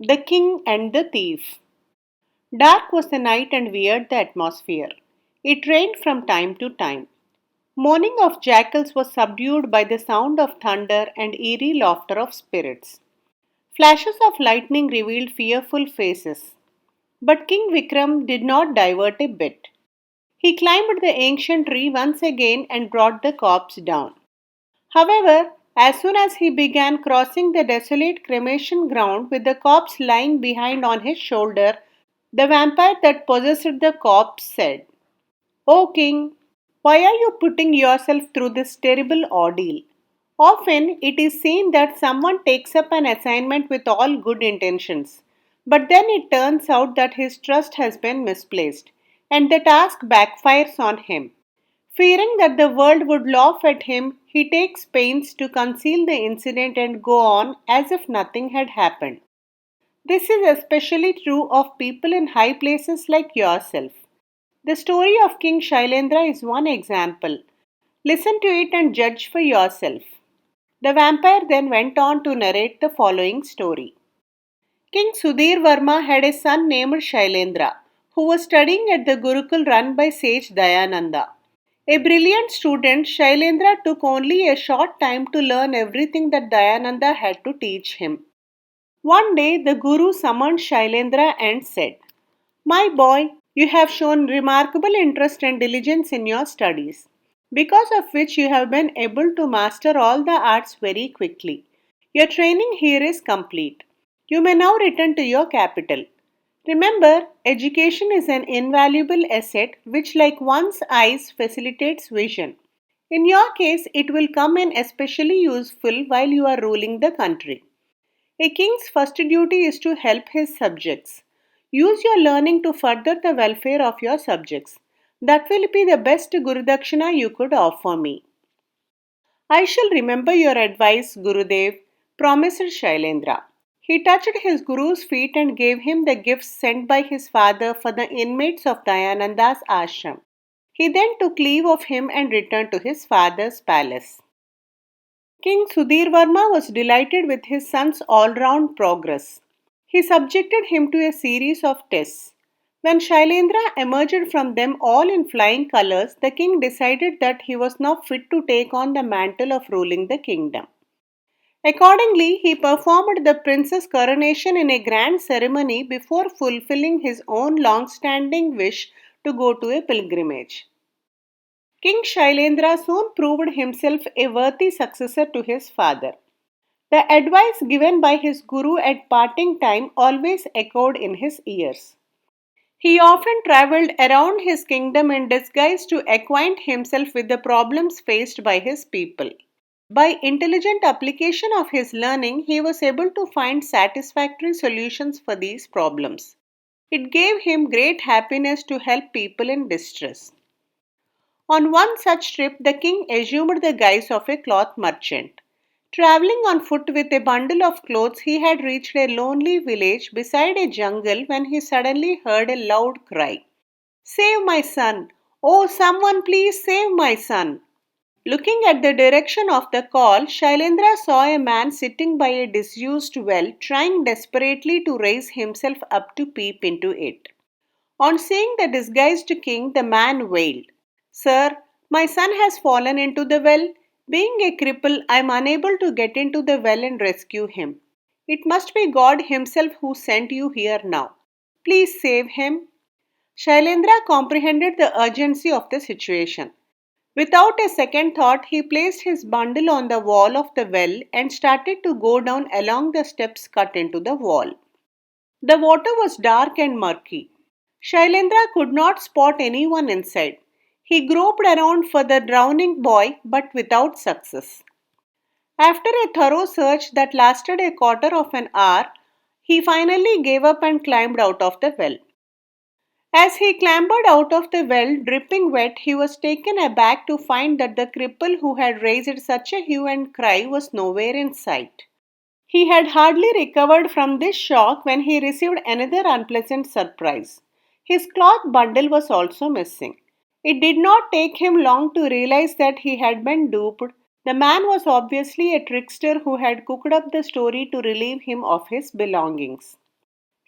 The King and the Thief. Dark was the night and weird the atmosphere. It rained from time to time. Mourning of jackals was subdued by the sound of thunder and eerie laughter of spirits. Flashes of lightning revealed fearful faces. But King Vikram did not divert a bit. He climbed the ancient tree once again and brought the corpse down. However, as soon as he began crossing the desolate cremation ground with the corpse lying behind on his shoulder, the vampire that possessed the corpse said, "O king, why are you putting yourself through this terrible ordeal? Often it is seen that someone takes up an assignment with all good intentions, but then it turns out that his trust has been misplaced, and the task backfires on him. Fearing that the world would laugh at him, he takes pains to conceal the incident and go on as if nothing had happened. This is especially true of people in high places like yourself. The story of King Shailendra is one example. Listen to it and judge for yourself." The vampire then went on to narrate the following story. King Sudhir Varma had a son named Shailendra, who was studying at the Gurukul run by sage Dayananda. A brilliant student, Shailendra took only a short time to learn everything that Dayananda had to teach him. One day, the Guru summoned Shailendra and said, "My boy, you have shown remarkable interest and diligence in your studies, because of which you have been able to master all the arts very quickly. Your training here is complete. You may now return to your capital. Remember, education is an invaluable asset which, like one's eyes, facilitates vision. In your case, it will come in especially useful while you are ruling the country. A king's first duty is to help his subjects. Use your learning to further the welfare of your subjects. That will be the best Gurudakshina you could offer me." "I shall remember your advice, Gurudev," promised Shailendra. He touched his Guru's feet and gave him the gifts sent by his father for the inmates of Dayananda's ashram. He then took leave of him and returned to his father's palace. King Sudhir Varma was delighted with his son's all-round progress. He subjected him to a series of tests. When Shailendra emerged from them all in flying colors, the king decided that he was now fit to take on the mantle of ruling the kingdom. Accordingly, he performed the prince's coronation in a grand ceremony before fulfilling his own long-standing wish to go to a pilgrimage. King Shailendra soon proved himself a worthy successor to his father. The advice given by his guru at parting time always echoed in his ears. He often travelled around his kingdom in disguise to acquaint himself with the problems faced by his people. By intelligent application of his learning, he was able to find satisfactory solutions for these problems. It gave him great happiness to help people in distress. On one such trip, the king assumed the guise of a cloth merchant. Traveling on foot with a bundle of clothes, he had reached a lonely village beside a jungle when he suddenly heard a loud cry. "Save my son! Oh, someone please save my son!" Looking at the direction of the call, Shailendra saw a man sitting by a disused well, trying desperately to raise himself up to peep into it. On seeing the disguised king, the man wailed, "Sir, my son has fallen into the well. Being a cripple, I am unable to get into the well and rescue him. It must be God Himself who sent you here now. Please save him." Shailendra comprehended the urgency of the situation. Without a second thought, he placed his bundle on the wall of the well and started to go down along the steps cut into the wall. The water was dark and murky. Shailendra could not spot anyone inside. He groped around for the drowning boy, but without success. After a thorough search that lasted a quarter of an hour, he finally gave up and climbed out of the well. As he clambered out of the well, dripping wet, he was taken aback to find that the cripple who had raised such a hue and cry was nowhere in sight. He had hardly recovered from this shock when he received another unpleasant surprise. His cloth bundle was also missing. It did not take him long to realize that he had been duped. The man was obviously a trickster who had cooked up the story to relieve him of his belongings.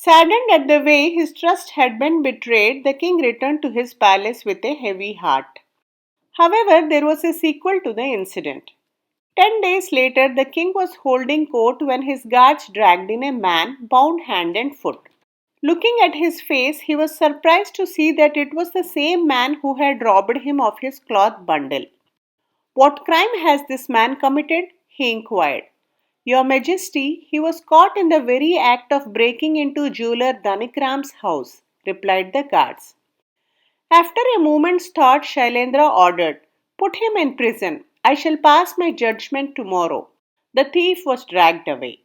Saddened at the way his trust had been betrayed, the king returned to his palace with a heavy heart. However, there was a sequel to the incident. 10 days later, the king was holding court when his guards dragged in a man bound hand and foot. Looking at his face, he was surprised to see that it was the same man who had robbed him of his cloth bundle. What crime has this man committed? He inquired. Your Majesty, he was caught in the very act of breaking into jeweler Dhanikram's house, replied the guards. After a moment's thought, Shailendra ordered, put him in prison. I shall pass my judgment tomorrow. The thief was dragged away.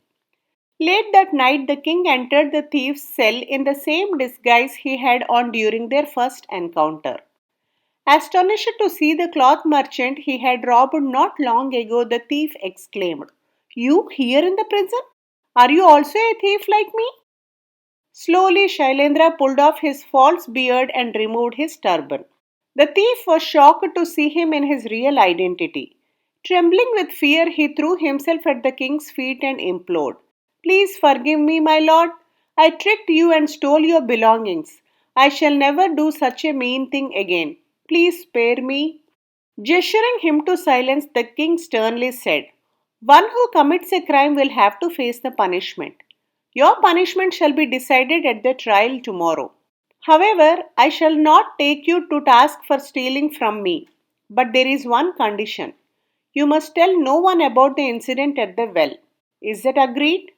Late that night, the king entered the thief's cell in the same disguise he had on during their first encounter. Astonished to see the cloth merchant he had robbed not long ago, the thief exclaimed, You here in the prison? Are you also a thief like me? Slowly, Shailendra pulled off his false beard and removed his turban. The thief was shocked to see him in his real identity. Trembling with fear, he threw himself at the king's feet and implored, Please forgive me, my lord. I tricked you and stole your belongings. I shall never do such a mean thing again. Please spare me. Gesturing him to silence, the king sternly said, One who commits a crime will have to face the punishment. Your punishment shall be decided at the trial tomorrow. However, I shall not take you to task for stealing from me. But there is one condition. You must tell no one about the incident at the well. Is that agreed?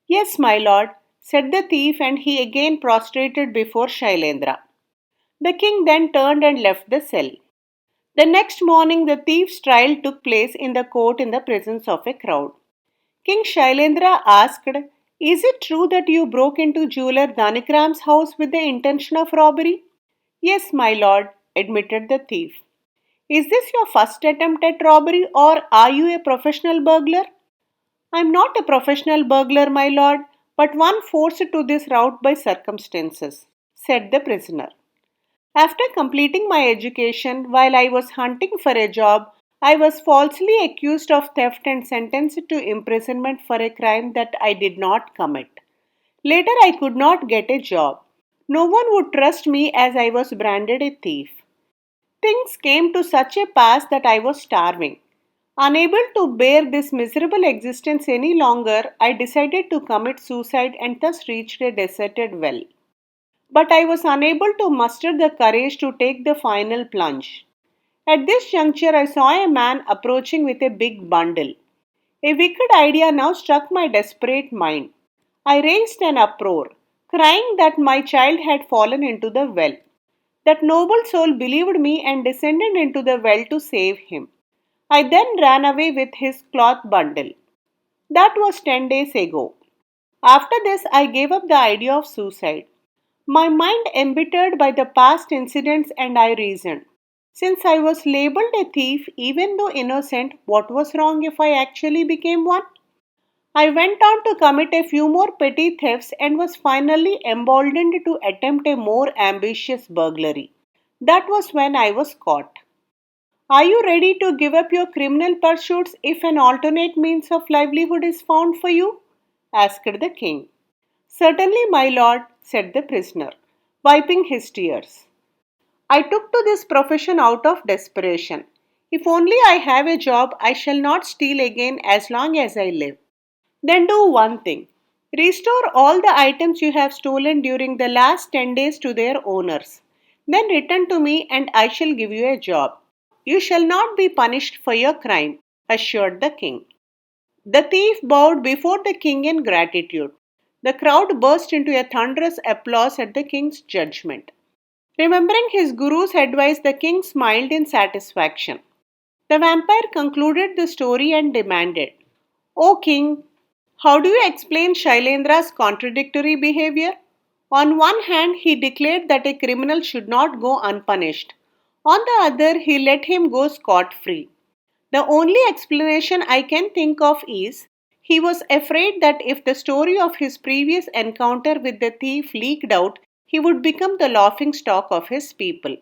Yes, my lord, said the thief, and he again prostrated before Shailendra. The king then turned and left the cell. The next morning, the thief's trial took place in the court in the presence of a crowd. King Shailendra asked, Is it true that you broke into jeweler Dhanikram's house with the intention of robbery? Yes, my lord, admitted the thief. Is this your first attempt at robbery or are you a professional burglar? I am not a professional burglar, my lord, but one forced to this route by circumstances, said the prisoner. After completing my education, while I was hunting for a job, I was falsely accused of theft and sentenced to imprisonment for a crime that I did not commit. Later, I could not get a job. No one would trust me as I was branded a thief. Things came to such a pass that I was starving. Unable to bear this miserable existence any longer, I decided to commit suicide and thus reached a deserted well. But I was unable to muster the courage to take the final plunge. At this juncture, I saw a man approaching with a big bundle. A wicked idea now struck my desperate mind. I raised an uproar, crying that my child had fallen into the well. That noble soul believed me and descended into the well to save him. I then ran away with his cloth bundle. That was 10 days ago. After this, I gave up the idea of suicide. My mind embittered by the past incidents, and I reasoned. Since I was labeled a thief, even though innocent, what was wrong if I actually became one? I went on to commit a few more petty thefts and was finally emboldened to attempt a more ambitious burglary. That was when I was caught. Are you ready to give up your criminal pursuits if an alternate means of livelihood is found for you? Asked the king. Certainly, my lord, said the prisoner, wiping his tears. I took to this profession out of desperation. If only I have a job, I shall not steal again as long as I live. Then do one thing. Restore all the items you have stolen during the last 10 days to their owners. Then return to me and I shall give you a job. You shall not be punished for your crime, assured the king. The thief bowed before the king in gratitude. The crowd burst into a thunderous applause at the king's judgment. Remembering his guru's advice, the king smiled in satisfaction. The vampire concluded the story and demanded, O king, how do you explain Shailendra's contradictory behavior? On one hand, he declared that a criminal should not go unpunished. On the other, he let him go scot free. The only explanation I can think of is he was afraid that if the story of his previous encounter with the thief leaked out, he would become the laughing stock of his people.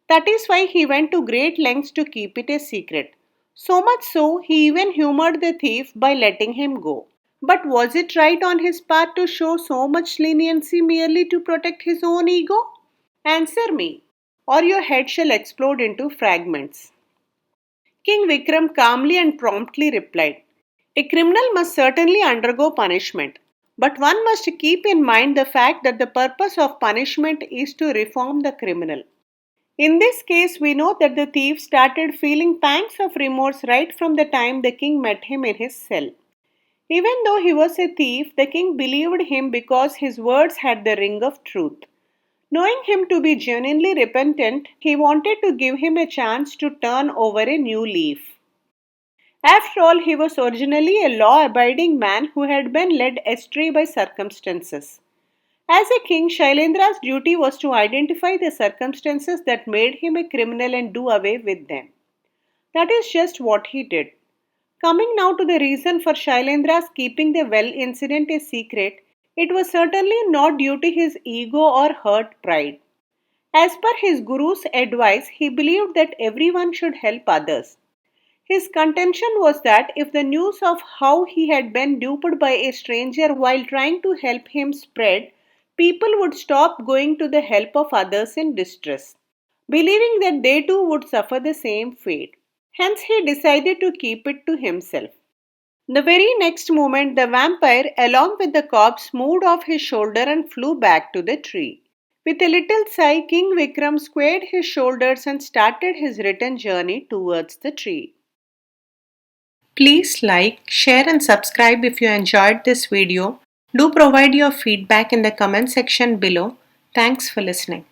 That is why he went to great lengths to keep it a secret. So much so, he even humored the thief by letting him go. But was it right on his part to show so much leniency merely to protect his own ego? Answer me, or your head shall explode into fragments. King Vikram calmly and promptly replied, a criminal must certainly undergo punishment, but one must keep in mind the fact that the purpose of punishment is to reform the criminal. In this case, we know that the thief started feeling pangs of remorse right from the time the king met him in his cell. Even though he was a thief, the king believed him because his words had the ring of truth. Knowing him to be genuinely repentant, he wanted to give him a chance to turn over a new leaf. After all, he was originally a law abiding man who had been led astray by circumstances. As a king, Shailendra's duty was to identify the circumstances that made him a criminal and do away with them. That is just what he did. Coming now to the reason for Shailendra's keeping the well incident a secret, it was certainly not due to his ego or hurt pride. As per his guru's advice, he believed that everyone should help others. His contention was that if the news of how he had been duped by a stranger while trying to help him spread, people would stop going to the help of others in distress, believing that they too would suffer the same fate. Hence, he decided to keep it to himself. The very next moment, the vampire, along with the corpse, moved off his shoulder and flew back to the tree. With a little sigh, King Vikram squared his shoulders and started his return journey towards the tree. Please like, share and subscribe if you enjoyed this video. Do provide your feedback in the comment section below. Thanks for listening.